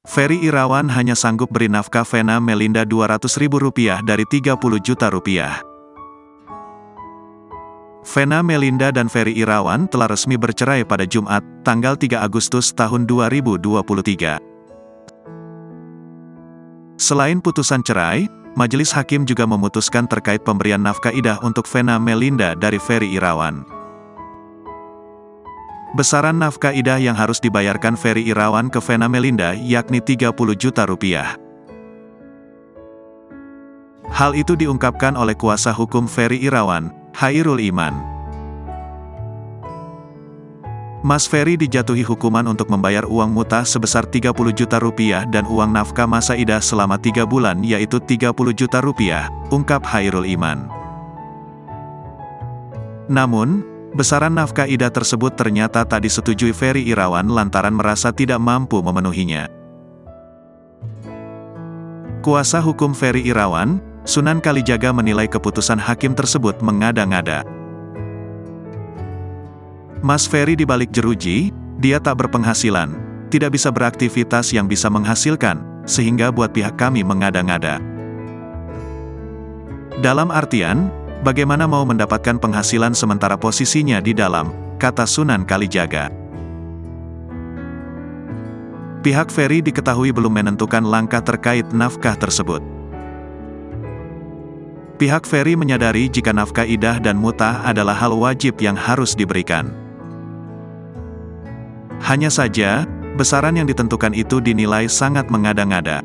Ferry Irawan hanya sanggup beri nafkah Vena Melinda Rp200.000 dari Rp30 juta. Vena Melinda dan Ferry Irawan telah resmi bercerai pada Jumat, tanggal 3 Agustus tahun 2023. Selain putusan cerai, Majelis Hakim juga memutuskan terkait pemberian nafkah idah untuk Vena Melinda dari Ferry Irawan. Besaran nafkah idah yang harus dibayarkan Ferry Irawan ke Vena Melinda yakni Rp30 juta. Hal itu diungkapkan oleh kuasa hukum Ferry Irawan, Chairul Iman. Mas Ferry dijatuhi hukuman untuk membayar uang mutah sebesar Rp30 juta dan uang nafkah masa idah selama 3 bulan yaitu Rp30 juta, ungkap Chairul Iman. Namun, besaran nafkah idah tersebut ternyata tak disetujui Ferry Irawan lantaran merasa tidak mampu memenuhinya. Kuasa hukum Ferry Irawan, Sunan Kalijaga menilai keputusan hakim tersebut mengada-ngada. Mas Ferry dibalik jeruji, dia tak berpenghasilan, tidak bisa beraktivitas yang bisa menghasilkan, sehingga buat pihak kami mengada-ngada. Dalam artian, bagaimana mau mendapatkan penghasilan sementara posisinya di dalam, kata Sunan Kalijaga. Pihak Ferry diketahui belum menentukan langkah terkait nafkah tersebut. Pihak Ferry menyadari jika nafkah idah dan mutah adalah hal wajib yang harus diberikan. Hanya saja, besaran yang ditentukan itu dinilai sangat mengada-ngada.